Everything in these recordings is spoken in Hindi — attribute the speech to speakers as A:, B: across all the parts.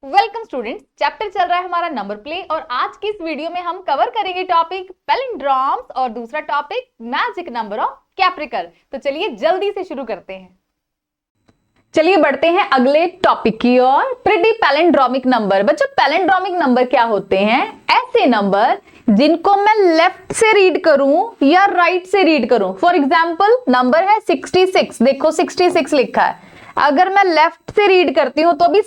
A: वेलकम स्टूडेंट्स, चैप्टर चल रहा है हमारा नंबर प्ले और आज की इस वीडियो में हम कवर करेंगे टॉपिक पैलिंड्रोम्स और दूसरा टॉपिक मैजिक नंबर ऑफ कैप्रिकल। तो चलिए जल्दी से शुरू करते हैं। चलिए बढ़ते हैं अगले टॉपिक की ओर। Pretty palindromic number. बच्चों पैलिंड्रोमिक नंबर क्या होते हैं? ऐसे नंबर जिनको मैं लेफ्ट से रीड करूं या राइट से रीड करूं। फॉर एग्जाम्पल नंबर है 66, देखो 66 लिखा है। अगर मैं लेफ्ट से रीड करती हूं तो भी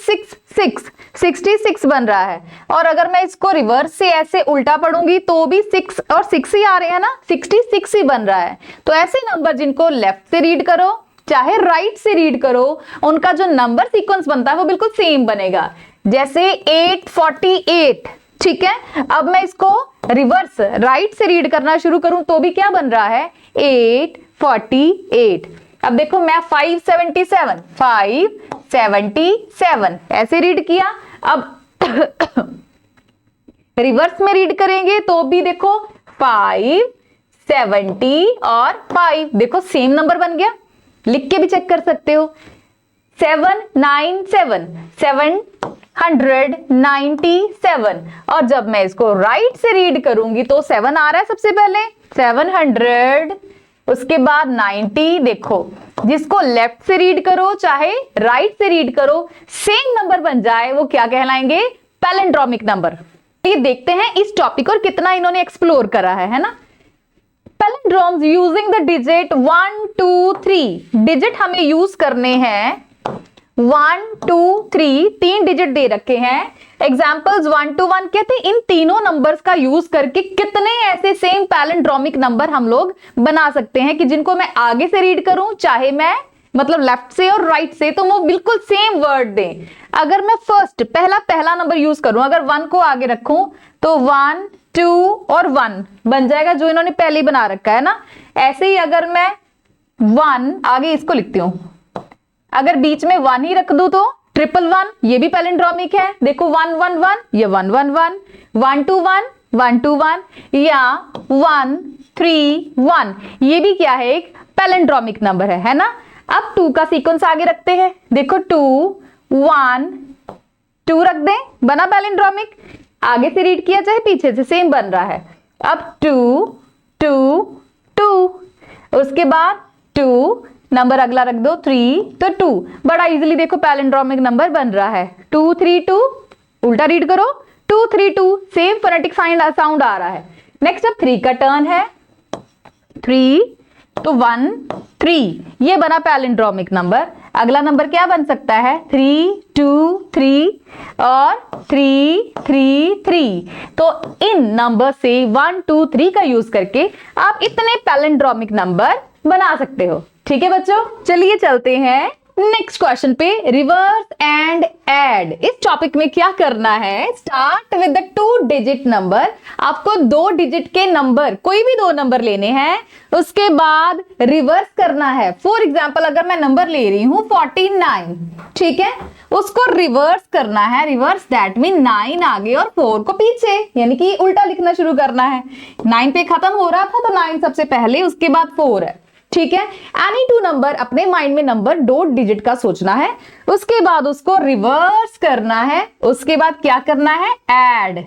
A: 66 बन रहा है, और अगर मैं इसको रिवर्स से ऐसे उल्टा पढ़ूंगी तो भी 6 और 6 ही आ रहे हैं ना, 66 ही बन रहा है। तो ऐसे नंबर जिनको लेफ्ट से रीड करो चाहे राइट से रीड करो, उनका जो नंबर सीक्वेंस बनता है वो बिल्कुल सेम बनेगा। जैसे 848, ठीक है। अब मैं इसको रिवर्स राइट से रीड करना शुरू करूं तो भी क्या बन रहा है? 848। अब देखो मैं 577 ऐसे रीड किया। अब रिवर्स में रीड करेंगे तो भी देखो 570 और 5, देखो सेम नंबर बन गया। लिख के भी चेक कर सकते हो। 797 और जब मैं इसको राइट से रीड करूंगी तो 7 आ रहा है सबसे पहले, 700, उसके बाद 90। देखो जिसको लेफ्ट से रीड करो चाहे राइट से रीड करो सेम नंबर बन जाए वो क्या कहलाएंगे? Palindromic number. ये देखते हैं इस टॉपिक और कितना इन्होंने एक्सप्लोर करा है ना। पैलिंड्रोम्स यूजिंग द डिजिट 1 2 3। डिजिट हमें यूज करने हैं 1 2 3, 3 डिजिट दे रखे हैं। एग्जाम्पल्स 1 to 1 कहते हैं इन तीनों नंबर्स का यूज करके कितने ऐसे सेम पैलिंड्रोमिक नंबर हम लोग बना सकते हैं कि जिनको मैं आगे से रीड करूं चाहे मैं मतलब लेफ्ट से और राइट से, तो वो बिल्कुल सेम वर्ड दें। अगर मैं फर्स्ट पहला नंबर यूज करूं, अगर 1 को आगे रखूं तो 1 2 और 1 बन जाएगा जो इन्होंने पहले ही बना रखा है ना। ऐसे ही अगर मैं 1 आगे इसको लिखती हूं, अगर बीच में 1 ही रख दूं तो 111, ये भी पैलिंड्रोमिक है। देखो 1 1 1, ये 1 1 1, 1 2 1 1 2 1, या 1 3 1, ये भी क्या है? एक पैलिंड्रोमिक नंबर है ना। अब 2 का सीक्वेंस आगे रखते हैं। देखो 2 1 2 रख दें, बना पैलिंड्रोमिक। आगे से रीड किया चाहे पीछे से सेम बन रहा है। अब 2 2 2, उसके बाद 2 नंबर अगला रख दो 3 तो 2, बड़ा इजीली देखो पैलिंड्रोमिक नंबर बन रहा है। 2 3 2 उल्टा रीड करो 2 3 2, सेम फोनेटिक साउंड आ रहा है। नेक्स्ट अब 3 का टर्न है। 3 तो 1 3, ये बना पैलिंड्रोमिक नंबर। अगला नंबर क्या बन सकता है? 3 2 3 और 3 3 3। तो इन नंबर से 1 2 3 का यूज करके आप इतने पैलिंड्रोमिक नंबर बना सकते हो। ठीक है बच्चों, चलिए चलते हैं नेक्स्ट क्वेश्चन पे। Reverse and add. इस टॉपिक में क्या करना है? Start with the 2 digit number. आपको 2 डिजिट के नंबर, कोई भी 2 नंबर लेने हैं, उसके बाद रिवर्स करना है। फॉर एग्जाम्पल अगर मैं नंबर ले रही हूं 49, ठीक है, उसको रिवर्स करना है। रिवर्स दैट मीन 9 आगे और 4 को पीछे, यानी कि उल्टा लिखना शुरू करना है। 9 पे खत्म हो रहा था तो 9 सबसे पहले, उसके बाद 4 है, ठीक है। एनी 2 नंबर अपने माइंड में नंबर 2 डिजिट का सोचना है, उसके बाद उसको रिवर्स करना है। उसके बाद क्या करना है? Add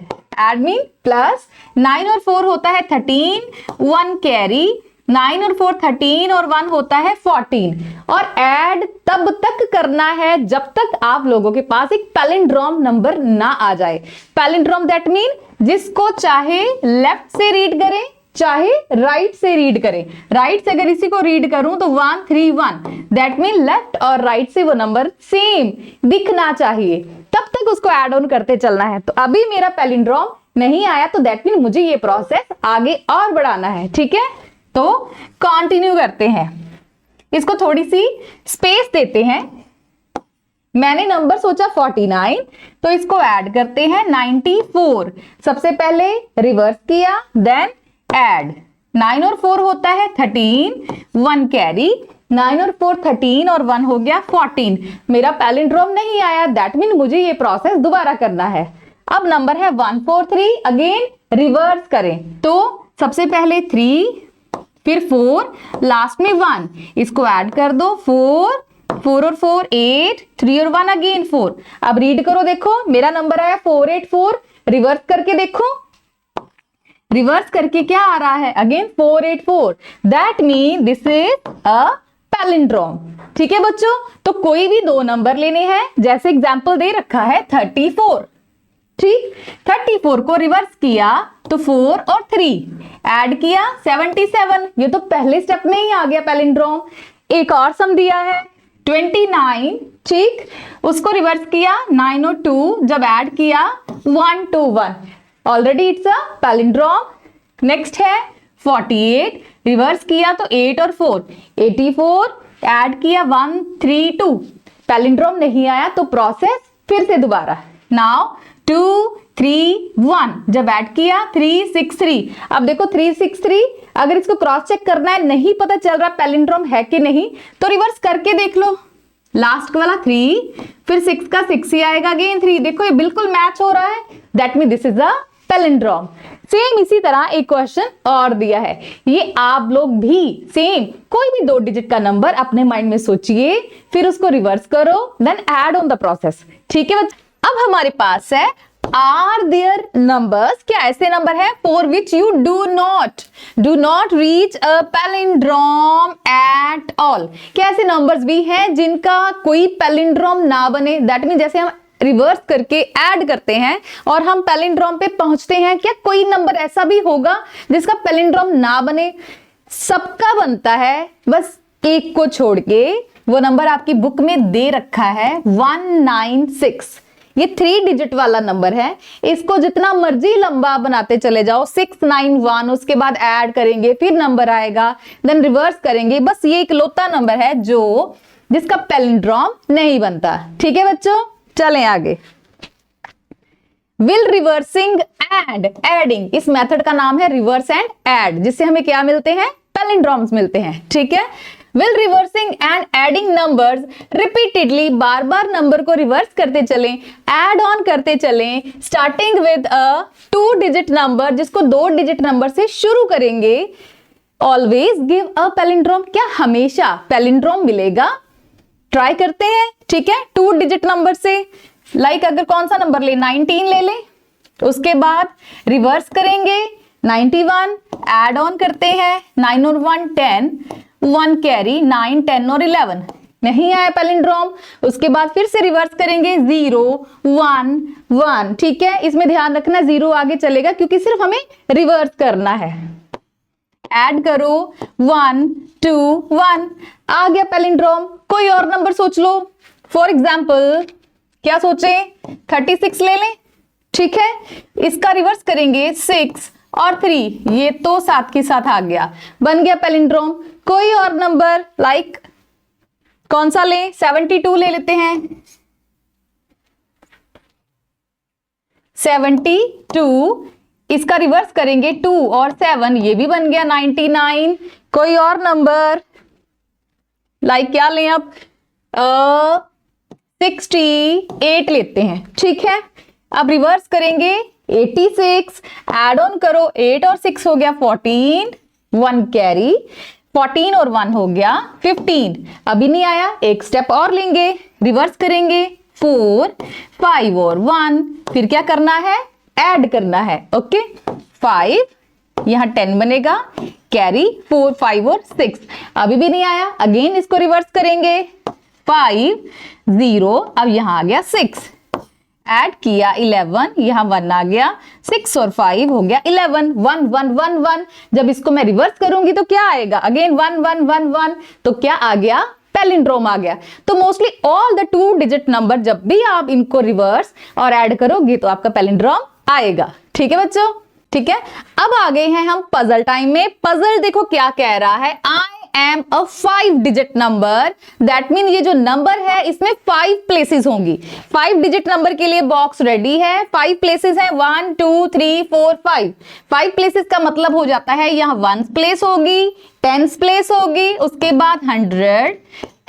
A: mean plus. 9 और 4 होता है 13, 1 कैरी। 9 और 4 13 और 1 होता है 14। और ऐड तब तक करना है जब तक आप लोगों के पास एक पैलिंड्रोम नंबर ना आ जाए। पैलिंड्रोम दैट मीन जिसको चाहे लेफ्ट से रीड करें चाहे राइट से रीड करें। राइट से अगर इसी को रीड करूं तो 1 3 1, दैट मीन लेफ्ट और राइट से वो नंबर सेम दिखना चाहिए, तब तक उसको ऐड ऑन करते चलना है। तो अभी मेरा पैलिंड्रोम नहीं आया तो दैट मीन मुझे ये प्रोसेस आगे और बढ़ाना है, ठीक है। तो कंटिन्यू करते हैं, इसको थोड़ी सी स्पेस देते हैं। मैंने नंबर सोचा 49 तो इसको ऐड करते हैं 94। सबसे पहले रिवर्स किया, देन ऐड। 9 और 4 होता है 13, 1 कैरी। 9 और 4 13 और 1 हो गया 14। मेरा पैलिंड्रोम नहीं आया, दैट मीन मुझे ये प्रोसेस दोबारा करना है। अब नंबर है 143, अगेन रिवर्स करें तो सबसे पहले 3 फिर 4, लास्ट में 1, इसको ऐड कर दो 4 4 और 4 8, 3 और 1 अगेन 4। अब रीड करो, देखो मेरा नंबर आया 484, रिवर्स करके देखो, रिवर्स करके क्या आ रहा है, again 484। That mean this is a palindrome. ठीक है बच्चों, तो कोई भी दो नंबर लेने हैं, जैसे एग्जांपल दे रखा है 34। ठीक, 34 को रिवर्स किया तो 4 और 3 ऐड किया 77। ये तो पहले स्टेप में ही आ गया पैलिंड्रोम। एक और सम दिया है 29। ठीक, उसको रिवर्स किया 9 और 2 जब ऐड किया 1 to 1, already it's a palindrome. Next है 48, रिवर्स किया तो 8 और 4, 84 ऐड किया 1 3 2, पैलिंड्रोम नहीं आया तो प्रोसेस फिर से दोबारा। नाउ 2 3 1 जब ऐड किया 363। अब देखो 363, अगर इसको क्रॉस चेक करना है, नहीं पता चल रहा पैलिंड्रोम है कि नहीं, तो रिवर्स करके देख लो। लास्ट वाला 3, फिर 6 का 6 ही आएगा, अगेन 3। देखो ये बिल्कुल मैच हो रहा है, that mean this is a palindrome. Same इसी तरह एक क्वेश्चन और दिया है, ये आप लोग भी सेम कोई भी 2 डिजिट का नंबर अपने माइंड में सोचिए, फिर उसको रिवर्स करो, then add on the process. ठीक है बच्चे, अब हमारे पास है आर देयर नंबर्स, क्या ऐसे नंबर है for which you do not reach a palindrome at all. क्या ऐसे नंबर्स भी हैं जिनका कोई पैलिंड्रोम ना बने, दैट मीन जैसे हम रिवर्स करके ऐड करते हैं और हम पैलिंड्रोम पे पहुंचते हैं, क्या कोई नंबर ऐसा भी होगा जिसका पैलिंड्रोम ना बने? सबका बनता है, बस एक को छोड़ के। वो नंबर आपकी बुक में दे रखा है 196। ये 3 डिजिट वाला नंबर है, इसको जितना मर्जी लंबा बनाते चले जाओ, 691, उसके बाद ऐड करेंगे फिर नंबर आएगा, देन रिवर्स करेंगे, बस ये इकलौता नंबर है जो जिसका पैलिंड्रोम नहीं बनता। ठीक है बच्चों, चलें आगे। विल रिवर्सिंग एंड एडिंग, इस मेथड का नाम है रिवर्स एंड ऐड, जिससे हमें क्या मिलते हैं, पैलिंड्रोम्स मिलते हैं। ठीक है, will reversing and adding numbers repeatedly, bar bar number को रिवर्स करते चलें, ऐड ऑन करते चलें, starting with a 2 digit number, जिसको 2 डिजिट नंबर से शुरू करेंगे, ऑलवेज गिव अ पैलिंड्रोम, क्या हमेशा पैलिंड्रोम मिलेगा? ट्राई करते हैं। ठीक है, 2 डिजिट नंबर से, लाइक अगर कौन सा नंबर ले, 19 ले लें, उसके बाद रिवर्स करेंगे 91, ऐड ऑन करते हैं 9 और 1 10, 1 कैरी 9 10 और 11, नहीं आया पैलिंड्रोम, उसके बाद फिर से रिवर्स करेंगे 0 1 1। ठीक है, इसमें ध्यान रखना 0 आगे चलेगा क्योंकि सिर्फ हमें रिवर्स करना है। ऐड करो 1 2 1, आ गया पैलिंड्रोम। कोई और नंबर सोच लो, फॉर एग्जाम्पल क्या सोचे, 36 ले लें। ठीक है, इसका रिवर्स करेंगे 6 और 3, ये तो साथ के साथ आ गया, बन गया पैलिंड्रोम। कोई और नंबर, लाइक कौन सा ले, 72 ले लेते हैं, 72, इसका रिवर्स करेंगे 2 और 7, ये भी बन गया 99। कोई और नंबर, लाइक क्या लें अब, 68 लेते हैं। ठीक है, अब रिवर्स करेंगे 86, ऐड ऑन करो 8 और 6 हो गया 14, 1 कैरी, 14 और 1 हो गया 15। अभी नहीं आया, एक स्टेप और लेंगे, रिवर्स करेंगे 4 5 और 1, फिर क्या करना है, ऐड करना है। ओके, 5, यहां 10 बनेगा, कैरी 4 5 और 6, अभी भी नहीं आया, अगेन इसको रिवर्स करेंगे 5 0, अब यहां आ गया 6, ऐड किया 11, यहां 1 आ गया, 6 और 5 हो गया 11, 1 1 1 1। जब इसको मैं रिवर्स करूंगी तो क्या आएगा, अगेन 1 1 1 1, तो क्या आ गया, पैलिंड्रोम आ गया। तो mostly all the 2 digit number जब भी आप इनको रिवर्स और ऐड करोगे तो आपका पैलिंड्रोम आएगा। ठीक है बच्चों, ठीक है। अब आ गए हैं हम पजल टाइम में। पजल देखो क्या कह रहा है, I am a 5 digit number, that mean ये जो नंबर है इसमें 5 प्लेसेस होंगी। 5 डिजिट नंबर के लिए बॉक्स रेडी है, 5 प्लेसेस है, 1 2 3 4 5। 5 प्लेसेस का मतलब हो जाता है यहाँ 1 प्लेस होगी, 10 प्लेस होगी, उसके बाद 100,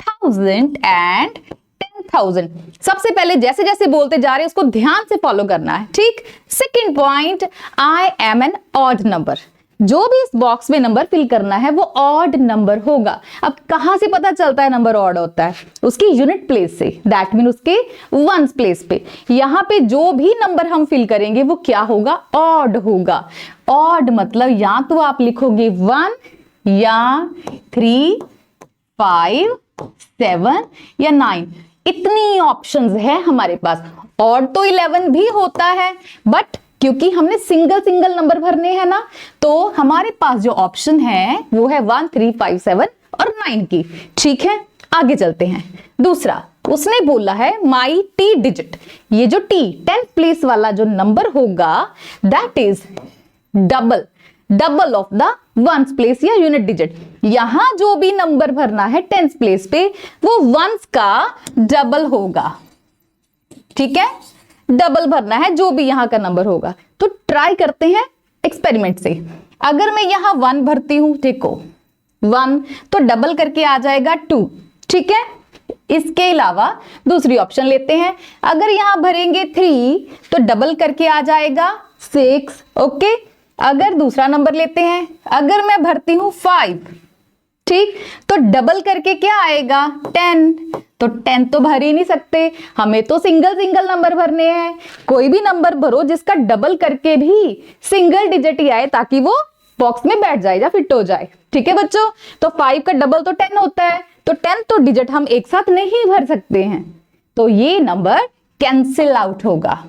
A: 1000 एंड 10,000। सबसे पहले जैसे जैसे बोलते जा रहे हैं उसको ध्यान से फॉलो करना है, ठीक। Second point, I am an odd number. जो भी इस बॉक्स में नंबर फिल करना है वो ऑड नंबर होगा। अब कहां से पता चलता है नंबर ऑड होता है? उसकी यूनिट प्लेस से, दैट मीन उसके वंस प्लेस पे। यहां पे जो भी नंबर हम फिल करेंगे वो क्या होगा? ऑड होगा। ऑड मतलब या तो आप लिखोगे 1 या 3, 5, 7 या 9, इतनी ऑप्शंस है हमारे पास। ऑड तो 11 भी होता है, बट क्योंकि हमने सिंगल सिंगल नंबर भरने हैं ना, तो हमारे पास जो ऑप्शन है वो है 1, 3, 5, 7 और 9 की। ठीक है, आगे चलते हैं। दूसरा, उसने बोला है माई टी डिजिट। ये जो टी 10th प्लेस वाला जो नंबर होगा that is double of the ones place या यूनिट डिजिट। यहां जो भी नंबर भरना है 10th प्लेस पे वो वंस का डबल होगा। ठीक है, डबल भरना है जो भी यहां का नंबर होगा। तो ट्राई करते हैं एक्सपेरिमेंट से। अगर मैं यहां 1 भरती हूं, देखो 1 तो डबल करके आ जाएगा 2। ठीक है, इसके अलावा दूसरी ऑप्शन लेते हैं। अगर यहां भरेंगे 3 तो डबल करके आ जाएगा 6। ओके, अगर दूसरा नंबर लेते हैं, अगर मैं भरती हूं 5, ठीक, तो डबल करके क्या आएगा? 10। तो 10 तो भर ही नहीं सकते, हमें तो सिंगल सिंगल नंबर भरने हैं। कोई भी नंबर भरो जिसका डबल करके भी सिंगल डिजिट ही आए, ताकि वो बॉक्स में बैठ जाए या फिट हो जाए। ठीक है बच्चों, तो 5 का डबल तो 10 होता है, तो 10 तो डिजिट हम एक साथ नहीं भर सकते हैं, तो ये नंबर कैंसिल आउट होगा।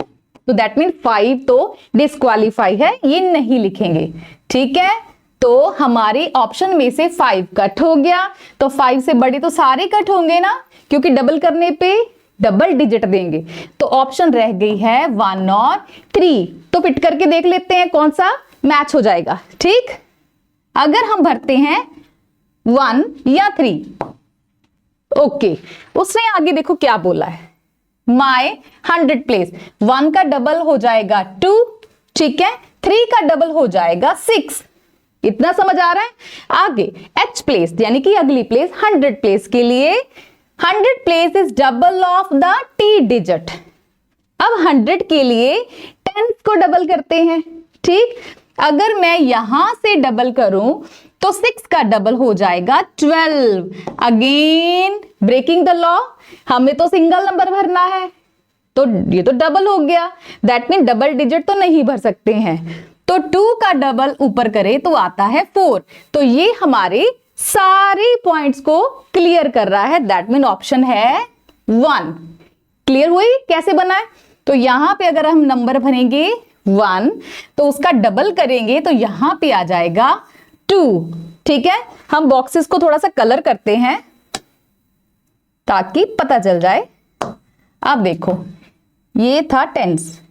A: तो दैट मीन 5 तो डिस्क्वालीफाई है, ये नहीं लिखेंगे। ठीक है, तो हमारे ऑप्शन में से 5 कट हो गया। तो 5 से बड़े तो सारे कट होंगे ना, क्योंकि डबल करने पे डबल डिजिट देंगे। तो ऑप्शन रह गई है 1 और 3। तो फिट करके देख लेते हैं कौन सा मैच हो जाएगा। ठीक, अगर हम भरते हैं 1 या 3, ओके, उसने आगे देखो क्या बोला है, माय 100 प्लेस। 1 का डबल हो जाएगा 2, ठीक है, 3 का डबल हो जाएगा 6। इतना समझ आ रहा है? आगे h प्लेस यानी कि अगली प्लेस 100 प्लेस के लिए 100 place is double of the t digit. अब 100 के लिए 10 को डबल करते हैं। ठीक, अगर मैं यहां से डबल करूं तो 6 का डबल हो जाएगा 12। अगेन ब्रेकिंग द लॉ, हमें तो सिंगल नंबर भरना है, तो ये तो डबल हो गया, दैट मीन डबल डिजिट तो नहीं भर सकते हैं। तो 2 का डबल ऊपर करे तो आता है 4। तो ये हमारे सारे पॉइंट्स को क्लियर कर रहा है, दैट मीन ऑप्शन है 1। क्लियर हुई कैसे बना है? तो यहां पे अगर हम नंबर भरेंगे 1 तो उसका डबल करेंगे तो यहां पे आ जाएगा 2। ठीक है, हम बॉक्सेस को थोड़ा सा कलर करते हैं ताकि पता चल जाए। अब देखो, ये था टेंस,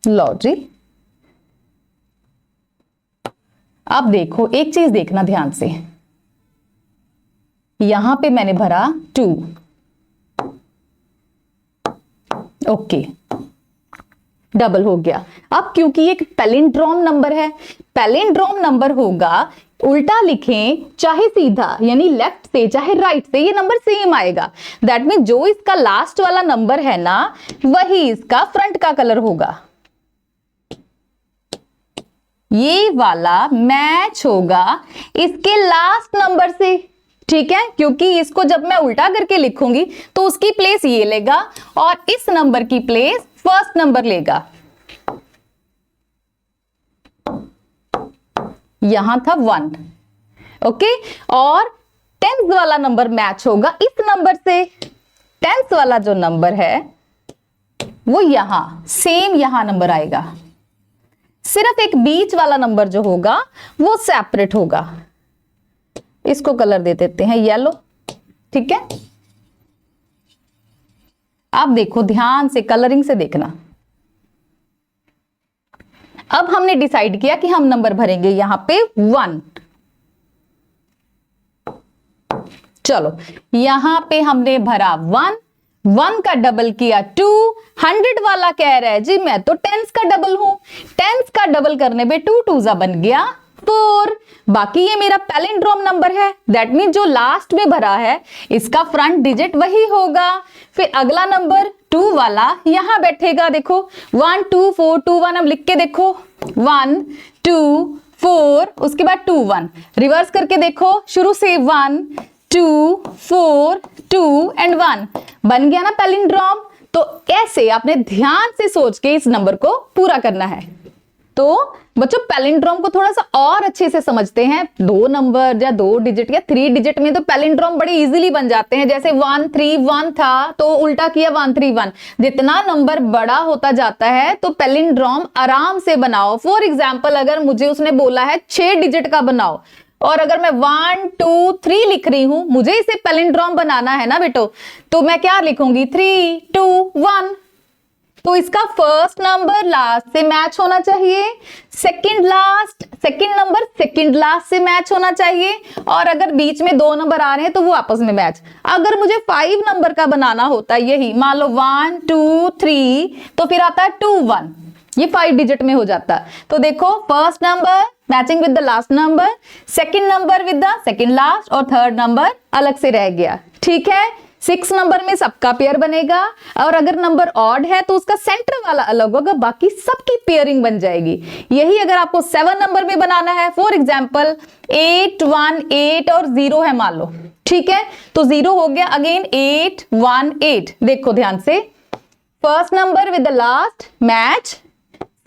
A: लो जी। अब देखो, एक चीज देखना ध्यान से, यहां पे मैंने भरा 2, ओके, डबल हो गया। अब क्योंकि ये पैलिंड्रोम नंबर है, पैलिंड्रोम नंबर होगा, उल्टा लिखें चाहे सीधा यानी लेफ्ट से चाहे राइट से, ये नंबर सेम आएगा। दैट मीन जो इसका लास्ट वाला नंबर है ना, वही इसका फ्रंट का कलर होगा। ये वाला मैच होगा इसके लास्ट नंबर से। ठीक है, क्योंकि इसको जब मैं उल्टा करके लिखूंगी तो उसकी प्लेस ये लेगा और इस नंबर की प्लेस फर्स्ट नंबर लेगा। यहां था 1, ओके, और 10th वाला नंबर मैच होगा इस नंबर से। 10th वाला जो नंबर है वो यहां सेम यहां नंबर आएगा, सिर्फ एक बीच वाला नंबर जो होगा वो सेपरेट होगा। इसको कलर दे देते हैं येलो। ठीक है, आप देखो ध्यान से, कलरिंग से देखना। अब हमने डिसाइड किया कि हम नंबर भरेंगे यहां पे 1। चलो, यहां पे हमने भरा 1 का डबल किया 2। 100 वाला कह रहा है जी मैं तो 10 का डबल हूं, 10 का डबल करने पे 2 2 बन गया 4। बाकी ये मेरा पैलिंड्रोम नंबर है, दैट मीन जो लास्ट में भरा है इसका फ्रंट डिजिट वही होगा। फिर अगला नंबर 2 वाला यहां बैठेगा। देखो 1 2 4 2 1, अब लिख के देखो 1 2 4, उसके बाद 2 1, रिवर्स करके देखो, शुरू से 1 2 4 2 एंड 1, बन गया ना पैलिंड्रोम। तो ऐसे आपने ध्यान से सोच के इस नंबर को पूरा करना है। तो बच्चों पैलिंड्रोम को थोड़ा सा और अच्छे से समझते हैं। 2 नंबर या 2 डिजिट या 3 डिजिट में तो पैलिंड्रोम बड़े इजीली बन जाते हैं। जैसे 1 3 1 था तो उल्टा किया 1 3 1। जितना नंबर बड़ा होता जाता है तो पैलिंड्रोम आराम से बनाओ। फॉर एग्जाम्पल अगर मुझे उसने बोला है 6 डिजिट का बनाओ और अगर मैं 1 2 3 लिख रही हूं, मुझे इसे पैलिंड्रोम बनाना है ना बेटो, तो मैं क्या लिखूंगी 3 2 1। तो इसका फर्स्ट नंबर लास्ट से मैच होना चाहिए, सेकंड नंबर सेकंड लास्ट से मैच होना चाहिए, और अगर बीच में 2 नंबर आ रहे हैं तो वो आपस में मैच। अगर मुझे 5 नंबर का बनाना होता है, यही मान लो 1 2 3, तो फिर आता है 2 1, ये 5 डिजिट में हो जाता है। तो देखो first number matching with the last number, second number with the second last, और थर्ड नंबर अलग से रह गया। ठीक है, 6 नंबर में सबका पेयर बनेगा, और अगर नंबर ऑड है तो उसका सेंटर वाला अलग होगा, बाकी सबकी पेयरिंग बन जाएगी। यही अगर आपको 7 नंबर में बनाना है, फॉर एग्जांपल 8 1 8 और 0 है मान लो, ठीक है, तो 0 हो गया, अगेन 8 1 8। देखो ध्यान से, first number with the last match,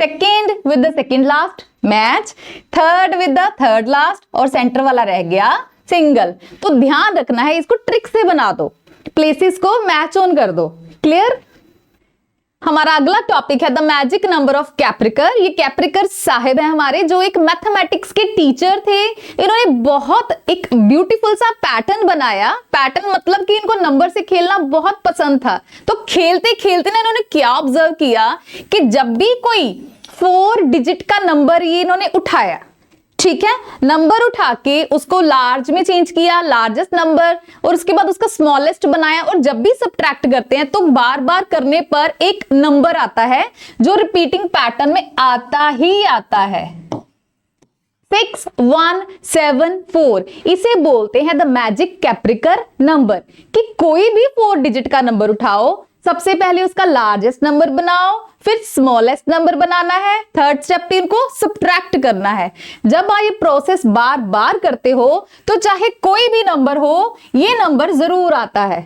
A: second with the second last match, third with the third last, और सेंटर वाला रह गया सिंगल। तो ध्यान रखना है, इसको ट्रिक से बना दो, प्लेसेस को मैच ऑन कर दो। क्लियर? हमारा अगला टॉपिक है द मैजिक नंबर ऑफ कैप्रिकर। ये कैप्रिकर साहिब है हमारे, जो एक मैथमेटिक्स के टीचर थे। इन्होंने बहुत एक ब्यूटीफुल सा पैटर्न बनाया। पैटर्न मतलब कि इनको नंबर से खेलना बहुत पसंद था। तो खेलते खेलते ना इन्होंने क्या ऑब्जर्व किया कि जब भी कोई 4 डिजिट का नंबर ये इन्होंने उठाया, ठीक है, नंबर उठा के उसको लार्ज में चेंज किया, लार्जेस्ट नंबर, और उसके बाद उसका स्मॉलेस्ट बनाया, और जब भी सब्ट्रैक्ट करते हैं तो बार बार करने पर एक नंबर आता है जो रिपीटिंग पैटर्न में आता ही आता है। 6 1 7 4, इसे बोलते हैं द मैजिक कैप्रिकर नंबर। कि कोई भी 4 डिजिट का नंबर उठाओ, सबसे पहले उसका लार्जेस्ट नंबर बनाओ, फिर स्मॉलेस्ट नंबर बनाना है, थर्ड स्टेप इनको सब्ट्रैक्ट करना है। जब आप ये प्रोसेस बार बार करते हो तो चाहे कोई भी नंबर हो, ये नंबर जरूर आता है।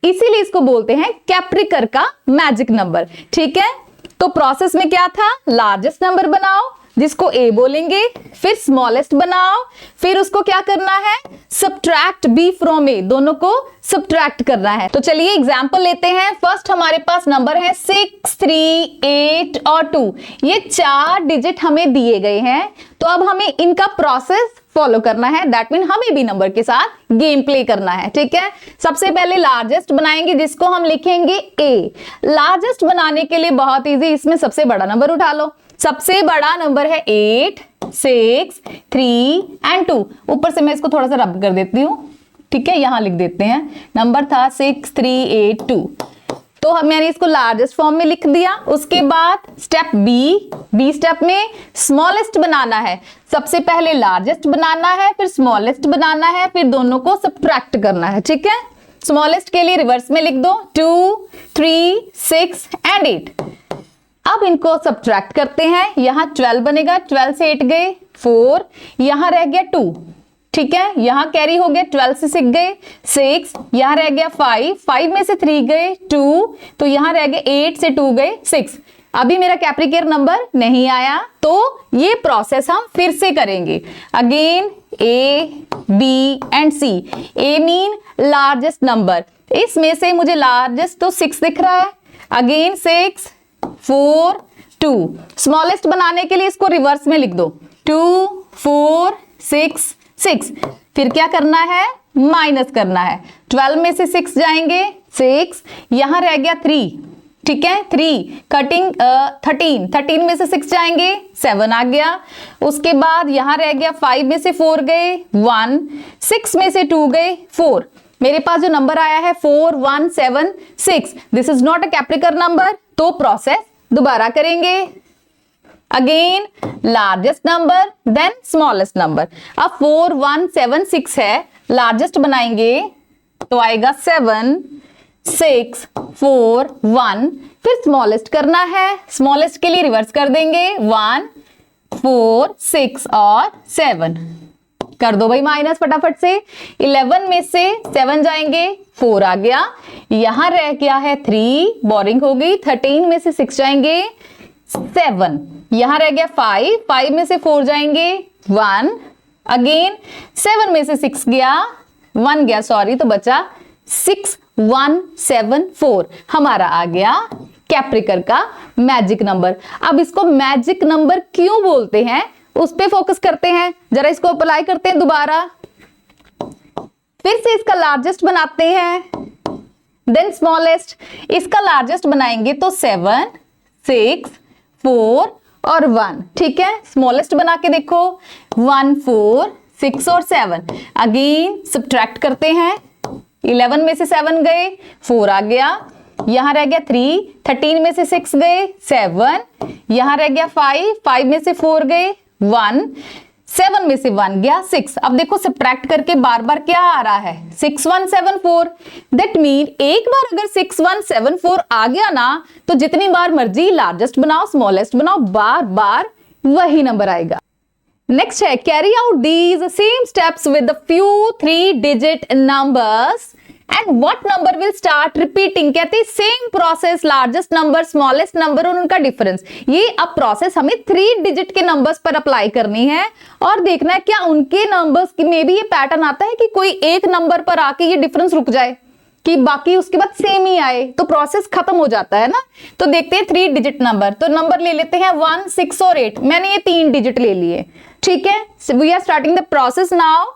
A: इसीलिए इसको बोलते हैं कैप्रिकर का मैजिक नंबर। ठीक है, तो प्रोसेस में क्या था, लार्जेस्ट नंबर बनाओ जिसको ए बोलेंगे, फिर स्मॉलेस्ट बनाओ, फिर उसको क्या करना है, सब्ट्रैक्ट बी फ्रॉम ए, दोनों को सब्ट्रैक्ट करना है। तो चलिए एग्जांपल लेते हैं। फर्स्ट हमारे पास नंबर है 6 3 8 और 2। ये 4 डिजिट हमें दिए गए हैं, तो अब हमें इनका प्रोसेस फॉलो करना है। दैट मीन हमें भी नंबर के साथ गेम प्ले करना है। ठीक है, सबसे पहले लार्जेस्ट बनाएंगे जिसको हम लिखेंगे ए। लार्जेस्ट बनाने के लिए बहुत इजी, इसमें सबसे बड़ा नंबर उठा लो। सबसे बड़ा नंबर है 8 6 3 एंड 2। ऊपर से मैं इसको थोड़ा सा रब कर देती हूँ। ठीक है, यहां लिख देते हैं, नंबर था 6 3 8 2। तो मैंने इसको लार्जेस्ट फॉर्म में लिख दिया। उसके बाद स्टेप बी स्टेप में स्मॉलेस्ट बनाना है। सबसे पहले लार्जेस्ट बनाना है, फिर स्मॉलेस्ट बनाना है, फिर दोनों को सब्ट्रैक्ट करना है। ठीक है, स्मॉलेस्ट के लिए रिवर्स में लिख दो 2 3 6 एंड 8। अब इनको सब्ट्रैक्ट करते हैं। यहां 12 बनेगा, 12 से 8 गए 4, यहां रह गया 2। ठीक है, यहां कैरी हो गया, 12 से 6 गए 6, यहां रह गया 5, 5 में से 3 गए 2, तो यहां रह गए 8 से 2 गए 6। अभी मेरा कैप्रिकर नंबर नहीं आया, तो ये प्रोसेस हम फिर से करेंगे। Again A B and C. A mean largest number, इसमें से मुझे लार्जेस्ट तो 6 दिख रहा है। अगेन 6 4 2। स्मॉलेस्ट बनाने के लिए इसको रिवर्स में लिख दो 2 4 6 6। फिर क्या करना है, माइनस करना है। 12 में से 6 जाएंगे 6, यहां रह गया 3। ठीक है, 3 कटिंग 13 में से 6 जाएंगे 7 आ गया। उसके बाद यहां रह गया 5 में से 4 गए 1, 6 में से 2 गए 4। मेरे पास जो नंबर आया है 4 1 7 6, this is not a Kaprekar number. तो प्रोसेस दोबारा करेंगे। Again largest number then smallest number. अब 4 1 7 6 है, लार्जेस्ट बनाएंगे तो आएगा 7, 6 4 1, फिर स्मॉलेस्ट करना है, स्मॉलेस्ट के लिए रिवर्स कर देंगे 1 4 6 और 7। कर दो भाई माइनस फटाफट से, 11 में से 7 जाएंगे 4 आ गया, यहां रह गया है 3, बोरिंग हो गई, 13 में से 6 जाएंगे 7, यहां रह गया 5, 5 में से 4 जाएंगे 1, अगेन 7 में से 6 गया 1 गया सॉरी, तो बचा 6 1 7 4, हमारा आ गया कैप्रिकर का मैजिक नंबर। अब इसको मैजिक नंबर क्यों बोलते हैं उस पे फोकस करते हैं, जरा इसको अप्लाई करते हैं दोबारा, फिर से इसका लार्जेस्ट बनाते हैं, देन स्मॉलेस्ट। इसका लार्जेस्ट बनाएंगे तो 7 6 4 और 1, ठीक है। स्मॉलेस्ट बना के देखो 1 4 6 और 7, अगेन सब्ट्रैक्ट करते हैं, 11 में से 7 गए 4 आ गया, यहां रह गया 3, 13 में से 6 गए 7, यहां रह गया 5, 5 में से 4 गए 1, 7 में से 1 गया 6। अब देखो सब्ट्रैक्ट करके बार बार क्या आ रहा है 6 1 7 4, दैट मीन एक बार अगर 6 1 7 4 आ गया ना तो जितनी बार मर्जी लार्जेस्ट बनाओ स्मॉलेस्ट बनाओ बार बार वही नंबर आएगा। नेक्स्ट है carry out these same steps with the few 3 digit numbers and what number will start repeating. कहते हैं same process, largest number smallest number और उनका डिफरेंस। ये अब प्रोसेस हमें 3 डिजिट के नंबर्स पर अप्लाई करनी है और देखना है क्या उनके नंबर्स की में भी ये पैटर्न आता है कि कोई एक नंबर पर आके ये डिफरेंस रुक जाए कि बाकी उसके बाद सेम ही आए, तो प्रोसेस खत्म हो जाता है ना। तो देखते हैं 3 डिजिट नंबर, तो नंबर ले लेते हैं 1 6 और 8, मैंने ये 3 डिजिट ले लिए, ठीक है। We are starting the process now.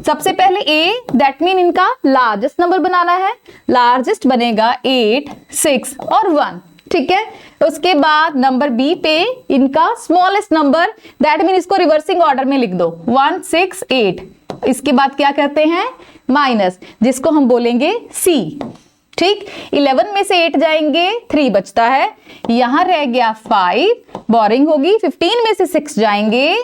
A: सबसे पहले ए, दैट मीन इनका लार्जेस्ट नंबर बनाना है, लार्जेस्ट बनेगा 8 6 और 1, ठीक है। उसके बाद नंबर बी पे इनका स्मॉलेस्ट नंबर, दैट मीन इसको रिवर्सिंग ऑर्डर में लिख दो 1 6 8। इसके बाद क्या कहते हैं माइनस, जिसको हम बोलेंगे सी, ठीक। 11 में से 8 जाएंगे 3 बचता है, यहां रह गया 5, बोरिंग होगी, 15 में से 6 जाएंगे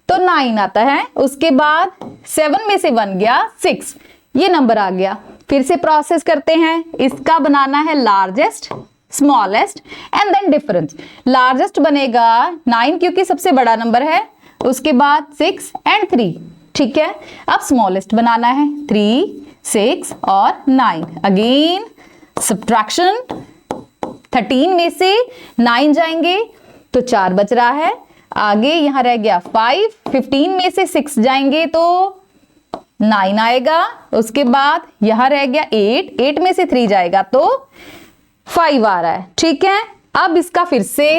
A: तो 9 आता है। उसके बाद 7 में से 1 गया 6, ये नंबर आ गया। फिर से प्रोसेस करते हैं, इसका बनाना है largest smallest and then difference. Largest बनेगा 9 क्योंकि सबसे बड़ा नंबर है, उसके बाद 6 एंड 3, ठीक है। अब स्मॉलेस्ट बनाना है 3 6 और 9, अगेन सब्ट्रैक्शन, 13 में से 9 जाएंगे तो 4 बच रहा है, आगे यहां रह गया 5, 15 में से 6 जाएंगे तो 9 आएगा, उसके बाद यहां रह गया 8, 8 में से 3 जाएगा तो 5 आ रहा है, ठीक है। अब इसका फिर से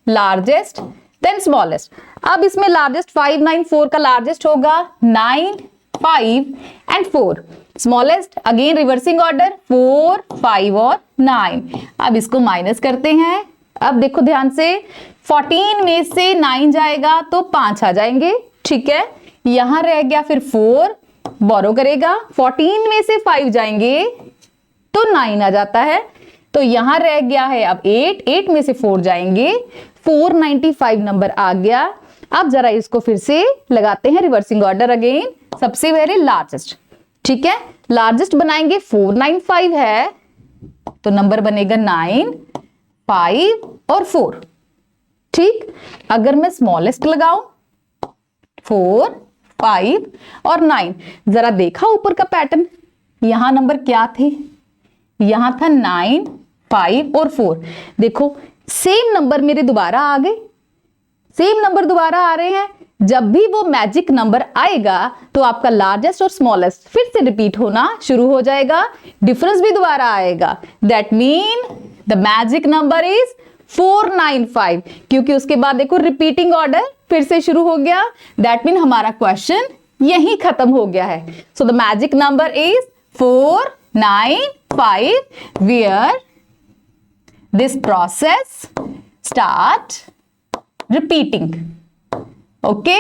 A: लार्जेस्ट देन स्मॉलेस्ट। अब इसमें लार्जेस्ट 5 9 4 का लार्जेस्ट होगा 9 5 and 4, smallest again reversing order 4 5 और 9। अब इसको माइनस करते हैं, अब देखो ध्यान से 14 में से 9 जाएगा तो 5 आ जाएंगे, ठीक है। यहां रह गया फिर 4, बोरो करेगा, 14 में से 5 जाएंगे तो 9 आ जाता है, तो यहां रह गया है अब 8, 8 में से 4 जाएंगे 495 नंबर आ गया। अब जरा इसको फिर से लगाते हैं रिवर्सिंग ऑर्डर, अगेन सबसे पहले लार्जेस्ट, ठीक है। लार्जेस्ट बनाएंगे 495 है तो नंबर बनेगा 9 5 और 4, ठीक। अगर मैं स्मॉलेस्ट लगाऊं 4 5 और 9, जरा देखा ऊपर का पैटर्न, यहां नंबर क्या थे, यहां था 9 5 और 4, देखो सेम नंबर मेरे दोबारा आ गए, सेम नंबर दोबारा आ रहे हैं। जब भी वो मैजिक नंबर आएगा तो आपका लार्जेस्ट और स्मॉलेस्ट फिर से रिपीट होना शुरू हो जाएगा, डिफरेंस भी दोबारा आएगा, that mean the magic number is 495, क्योंकि उसके बाद देखो रिपीटिंग ऑर्डर फिर से शुरू हो गया, दैट मीन हमारा क्वेश्चन यहीं खत्म हो गया है। So the magic number is 495 where this process start repeating, okay,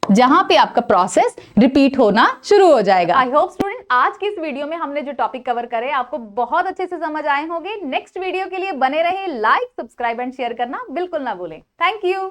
A: जहां पे आपका प्रोसेस रिपीट होना शुरू हो जाएगा। आई होप स्टूडेंट आज की इस वीडियो में हमने जो टॉपिक कवर करे आपको बहुत अच्छे से समझ आए होंगे। नेक्स्ट वीडियो के लिए बने रहे, लाइक सब्सक्राइब एंड शेयर करना बिल्कुल ना भूलें। Thank you.